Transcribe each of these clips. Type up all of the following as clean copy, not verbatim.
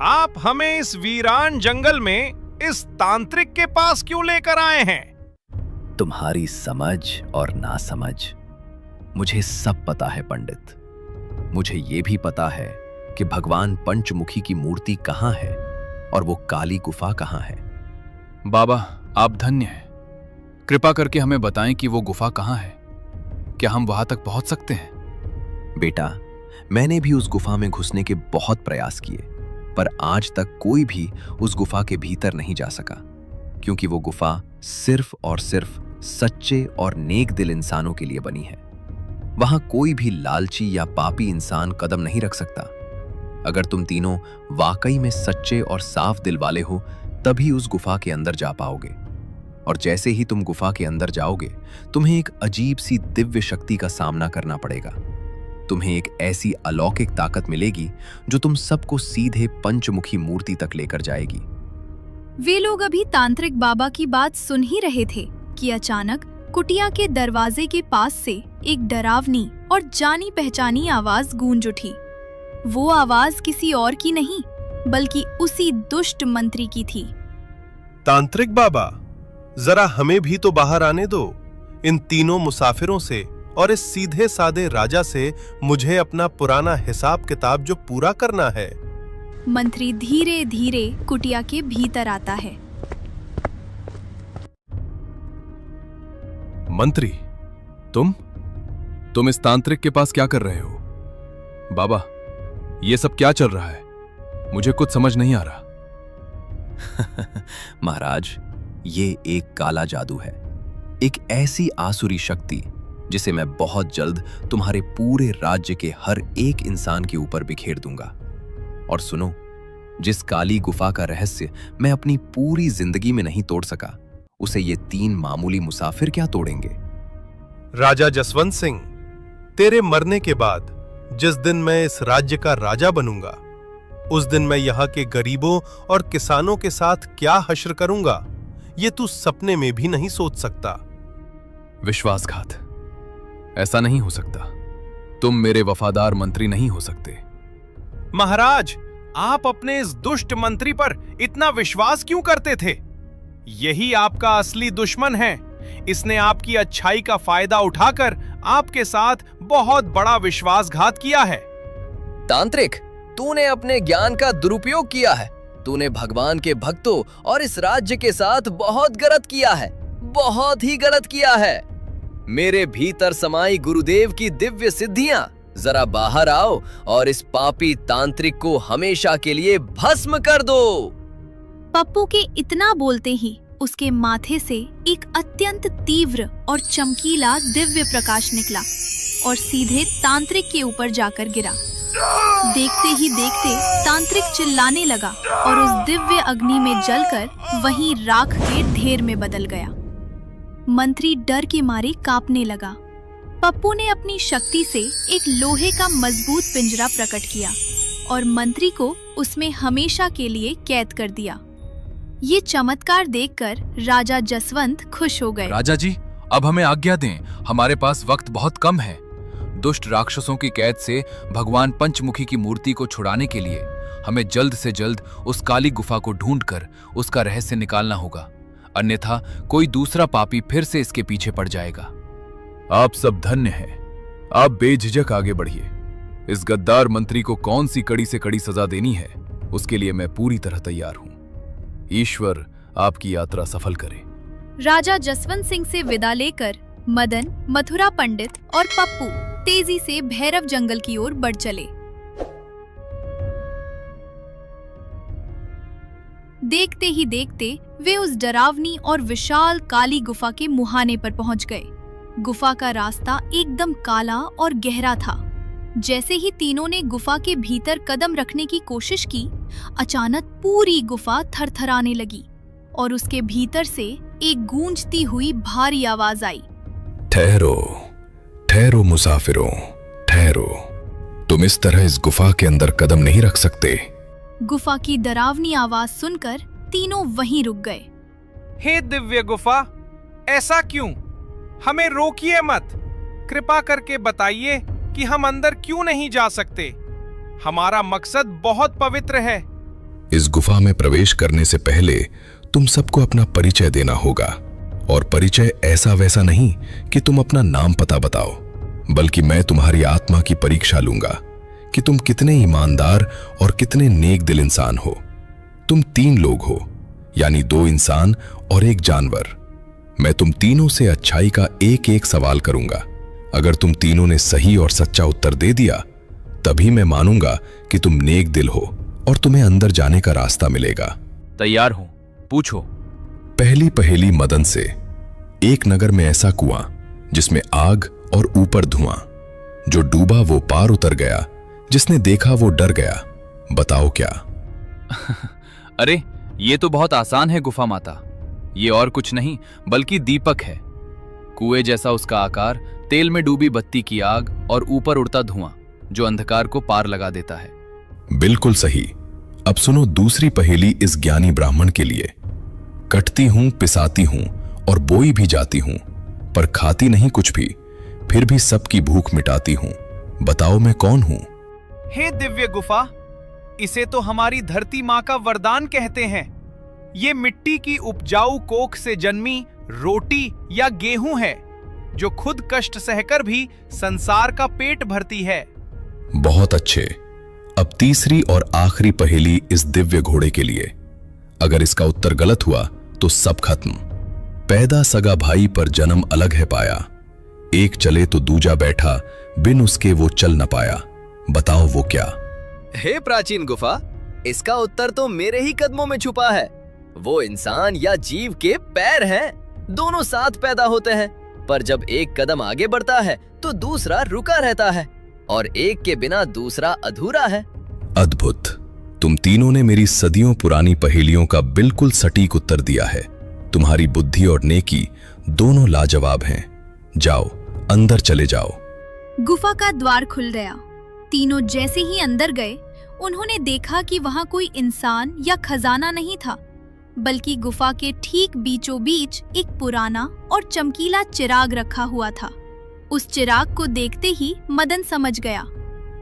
आप हमें इस वीरान जंगल में इस तांत्रिक के पास क्यों लेकर आए हैं? तुम्हारी समझ और नासमझ मुझे सब पता है पंडित। मुझे ये भी पता है कि भगवान पंचमुखी की मूर्ति कहाँ है और वो काली गुफा कहाँ है। बाबा, आप धन्य हैं। कृपा करके हमें बताएं कि वो गुफा कहाँ है। क्या हम वहां तक पहुंच सकते हैं? बेटा, मैंने भी उस गुफा में घुसने के बहुत प्रयास किए, पर आज तक कोई भी उस गुफा के भीतर नहीं जा सका, क्योंकि वो गुफा सिर्फ और सिर्फ सच्चे और नेक दिल इंसानों के लिए बनी है। वहां कोई भी लालची या पापी इंसान कदम नहीं रख सकता। अगर तुम तीनों वाकई में सच्चे और साफ दिल वाले हो, तभी उस गुफा के अंदर जा पाओगे। और जैसे ही तुम गुफा के अंदर जाओगे, तुम्हें एक अजीब सी दिव्य शक्ति का सामना करना पड़ेगा। तुम्हें एक ऐसी अलौकिक ताकत मिलेगी जो तुम सबको सीधे पंचमुखी मूर्ति तक लेकर जाएगी। वे लोग अभी तांत्रिक बाबा की बात सुन ही रहे थे कि अचानक कुटिया के दरवाजे के पास से एक डरावनी और जानी पहचानी आवाज गूंज उठी। वो आवाज किसी और की नहीं, बल्कि उसी दुष्ट मंत्री की थी। तांत्रिक बाबा, जरा हमें भी तो बाहर आने दो। इन तीनों मुसाफिरों से और इस सीधे साधे राजा से मुझे अपना पुराना हिसाब किताब जो पूरा करना है। मंत्री धीरे धीरे कुटिया के भीतर आता है। मंत्री, तुम इस तांत्रिक के पास क्या कर रहे हो? बाबा, ये सब क्या चल रहा है? मुझे कुछ समझ नहीं आ रहा। महाराज, ये एक काला जादू है, एक ऐसी आसुरी शक्ति जिसे मैं बहुत जल्द तुम्हारे पूरे राज्य के हर एक इंसान के ऊपर बिखेर दूंगा। और सुनो, जिस काली गुफा का रहस्य मैं अपनी पूरी जिंदगी में नहीं तोड़ सका, उसे ये तीन मामूली मुसाफिर क्या तोड़ेंगे? राजा जसवंत सिंह, तेरे मरने के बाद जिस दिन मैं इस राज्य का राजा बनूंगा, उस दिन मैं यहाँ के गरीबों और किसानों के साथ क्या हश्र करूंगा, ये तू सपने में भी नहीं सोच सकता। विश्वासघात, ऐसा नहीं हो सकता। तुम मेरे वफादार मंत्री नहीं हो सकते। महाराज, आप अपने इस दुष्ट मंत्री पर इतना विश्वास क्यों करते थे? यही आपका असली दुश्मन है। इसने आपकी अच्छाई का फायदा उठाकर आपके साथ बहुत बड़ा विश्वासघात किया है। तांत्रिक, तूने अपने ज्ञान का दुरुपयोग किया है। तूने भगवान के भक्तों और इस राज्य के साथ बहुत गलत किया है, बहुत ही गलत किया है। मेरे भीतर समाई गुरुदेव की दिव्य सिद्धियां, जरा बाहर आओ और इस पापी तांत्रिक को हमेशा के लिए भस्म कर दो। पप्पू के इतना बोलते ही उसके माथे से एक अत्यंत तीव्र और चमकीला दिव्य प्रकाश निकला और सीधे तांत्रिक के ऊपर जाकर गिरा। देखते ही देखते तांत्रिक चिल्लाने लगा और उस दिव्य अग्नि में जलकर वहीं राख के ढेर में बदल गया। मंत्री डर के मारे कांपने लगा। पप्पू ने अपनी शक्ति से एक लोहे का मजबूत पिंजरा प्रकट किया और मंत्री को उसमें हमेशा के लिए कैद कर दिया। ये चमत्कार देखकर राजा जसवंत खुश हो गए। राजा जी, अब हमें आज्ञा दें, हमारे पास वक्त बहुत कम है। दुष्ट राक्षसों की कैद से भगवान पंचमुखी की मूर्ति को छुड़ाने के लिए हमें जल्द से जल्द उस काली गुफा को ढूंढकर उसका रहस्य निकालना होगा, अन्यथा कोई दूसरा पापी फिर से इसके पीछे पड़ जाएगा। आप सब धन्य हैं। आप बेझिझक आगे बढ़िए। इस गद्दार मंत्री को कौन सी कड़ी से कड़ी सजा देनी है, उसके लिए मैं पूरी तरह तैयार हूं। ईश्वर आपकी यात्रा सफल करे। राजा जसवंत सिंह से विदा लेकर मदन, मथुरा पंडित और पप्पू तेजी से भैरव जंगल की ओर बढ़ चले। देखते ही देखते वे उस डरावनी और विशाल काली गुफा के मुहाने पर पहुंच गए। गुफा का रास्ता एकदम काला और गहरा था। जैसे ही तीनों ने गुफा के भीतर कदम रखने की कोशिश की, अचानक पूरी गुफा थरथराने लगी और उसके भीतर से एक गूंजती हुई भारी आवाज आई। ठहरो, ठहरो मुसाफिरों, ठहरो। तुम इस तरह इस गुफा के अंदर कदम नहीं रख सकते। गुफा की डरावनी आवाज सुनकर तीनों वहीं रुक गए। हे दिव्य गुफा, ऐसा क्यों? हमें रोकिए मत। कृपा करके बताइए कि हम अंदर क्यों नहीं जा सकते। हमारा मकसद बहुत पवित्र है। इस गुफा में प्रवेश करने से पहले तुम सबको अपना परिचय देना होगा, और परिचय ऐसा वैसा नहीं कि तुम अपना नाम पता बताओ, बल्कि मैं तुम्हारी आत्मा की परीक्षा लूंगा कि तुम कितने ईमानदार और कितने नेक दिल इंसान हो। तुम 3 लोग हो, यानी 2 इंसान और 1 जानवर। मैं तुम तीनों से अच्छाई का एक एक सवाल करूंगा। अगर तुम तीनों ने सही और सच्चा उत्तर दे दिया, तभी मैं मानूंगा कि तुम नेक दिल हो और तुम्हें अंदर जाने का रास्ता मिलेगा। तैयार हूं, पूछो। पहली पहेली मदन से। एक नगर में ऐसा कुआं जिसमें आग और ऊपर धुआं, जो डूबा वो पार उतर गया, जिसने देखा वो डर गया। बताओ क्या? अरे ये तो बहुत आसान है गुफा माता। ये और कुछ नहीं बल्कि दीपक है। कुएं जैसा उसका आकार, तेल में डूबी बत्ती की आग और ऊपर उड़ता धुआं जो अंधकार को पार लगा देता है। बिल्कुल सही। अब सुनो दूसरी पहेली इस ज्ञानी ब्राह्मण के लिए। कटती हूं, पिसाती हूं और बोई भी जाती हूं, पर खाती नहीं कुछ भी, फिर भी सबकी भूख मिटाती हूं। बताओ मैं कौन हूं? हे दिव्य गुफा, इसे तो हमारी धरती माँ का वरदान कहते हैं। ये मिट्टी की उपजाऊ कोख से जन्मी रोटी या गेहूं है, जो खुद कष्ट सहकर भी संसार का पेट भरती है। बहुत अच्छे। अब तीसरी और आखिरी पहेली इस दिव्य घोड़े के लिए। अगर इसका उत्तर गलत हुआ तो सब खत्म। पैदा सगा भाई पर जन्म अलग है पाया, एक चले तो दूजा बैठा, बिन उसके वो चल न पाया। बताओ वो क्या? हे प्राचीन गुफा, इसका उत्तर तो मेरे ही कदमों में छुपा है। वो इंसान या जीव के पैर हैं। दोनों साथ पैदा होते हैं, पर जब एक कदम आगे बढ़ता है तो दूसरा रुका रहता है, और एक के बिना दूसरा अधूरा है। अद्भुत। तुम तीनों ने मेरी सदियों पुरानी पहेलियों का बिल्कुल सटीक उत्तर दिया है। तुम्हारी बुद्धि और नेकी दोनों लाजवाब हैं। जाओ, अंदर चले जाओ। गुफा का द्वार खुल गया। तीनों जैसे ही अंदर गए, उन्होंने देखा कि वहां कोई इंसान या खजाना नहीं था, बल्कि गुफा के ठीक बीचों बीच एक पुराना और चमकीला चिराग रखा हुआ था। उस चिराग को देखते ही मदन समझ गया।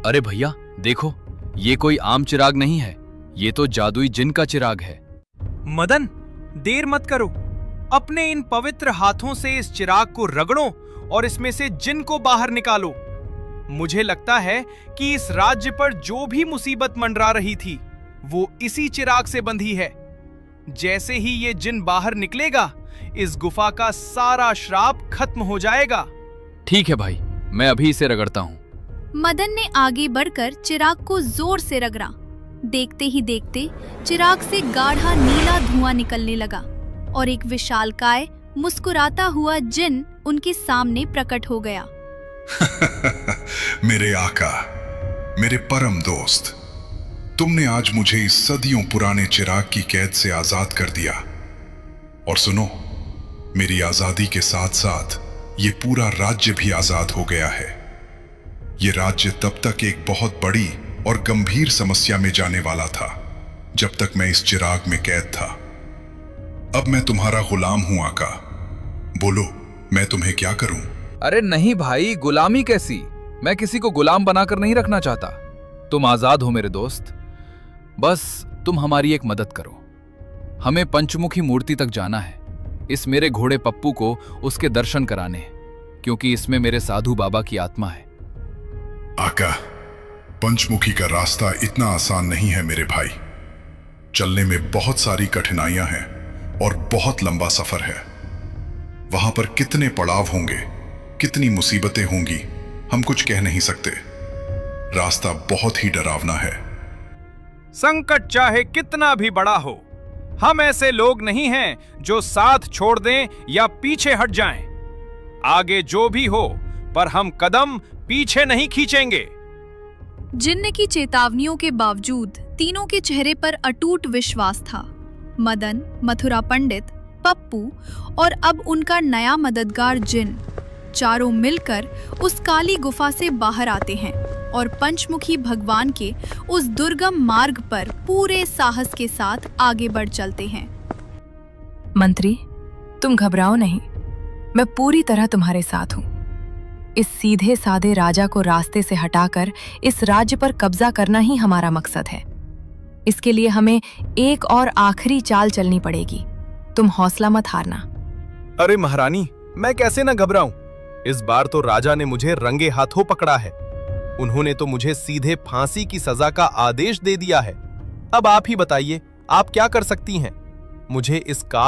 अरे भैया देखो, ये कोई आम चिराग नहीं है, ये तो जादुई जिन का चिराग है। मदन, देर मत करो। अपने इन पवित्र हाथों से इस चिराग को रगड़ो और इसमें से जिन को बाहर निकालो। मुझे लगता है कि इस राज्य पर जो भी मुसीबत मंडरा रही थी, वो इसी चिराग से बंधी है। जैसे ही ये जिन बाहर निकलेगा, इस गुफा का सारा श्राप खत्म हो जाएगा। ठीक है भाई, मैं अभी इसे रगड़ता हूँ। मदन ने आगे बढ़कर चिराग को जोर से रगड़ा। देखते ही देखते चिराग से गाढ़ा नीला धुआं निकलने लगा और एक विशालकाय मुस्कुराता हुआ जिन उनके सामने प्रकट हो गया। मेरे आका, मेरे परम दोस्त, तुमने आज मुझे इस सदियों पुराने चिराग की कैद से आजाद कर दिया। और सुनो, मेरी आजादी के साथ साथ ये पूरा राज्य भी आजाद हो गया है। ये राज्य तब तक एक बहुत बड़ी और गंभीर समस्या में जाने वाला था, जब तक मैं इस चिराग में कैद था। अब मैं तुम्हारा गुलाम हूं आका। बोलो, मैं तुम्हें क्या करूं? अरे नहीं भाई, गुलामी कैसी? मैं किसी को गुलाम बनाकर नहीं रखना चाहता। तुम आजाद हो मेरे दोस्त। बस तुम हमारी एक मदद करो। हमें पंचमुखी मूर्ति तक जाना है, इस मेरे घोड़े पप्पू को उसके दर्शन कराने हैं, क्योंकि इसमें मेरे साधु बाबा की आत्मा है। आका, पंचमुखी का रास्ता इतना आसान नहीं है मेरे भाई। चलने में बहुत सारी कठिनाइयां हैं और बहुत लंबा सफर है। वहां पर कितने पड़ाव होंगे, कितनी मुसीबतें होंगी, हम कुछ कह नहीं सकते। रास्ता बहुत ही डरावना है। संकट चाहे कितना भी बड़ा हो, हम ऐसे लोग नहीं हैं जो साथ छोड़ दें या पीछे हट जाएं। आगे जो भी हो, पर हम कदम पीछे नहीं खींचेंगे। जिन्न की चेतावनियों के बावजूद तीनों के चेहरे पर अटूट विश्वास था। मदन, मथुरा पंडित, पप्पू और अब उनका नया मददगार जिन, चारों मिलकर उस काली गुफा से बाहर आते हैं और पंचमुखी भगवान के उस दुर्गम मार्ग पर पूरे साहस के साथ आगे बढ़ चलते हैं। मंत्री, तुम घबराओ नहीं, मैं पूरी तरह तुम्हारे साथ हूँ। इस सीधे साधे राजा को रास्ते से हटाकर इस राज्य पर कब्जा करना ही हमारा मकसद है। इसके लिए हमें एक और आखिरी चाल चलनी पड़ेगी। तुम हौसला मत हारना। अरे महारानी, मैं कैसे ना घबराऊं। इस बार तो राजा ने मुझे रंगे हाथों पकड़ा है। उन्होंने तो मुझे सीधे फांसी की सजा का आदेश दे दिया है। अब आप ही बताइए, आप क्या कर सकती हैं? मुझे इस काल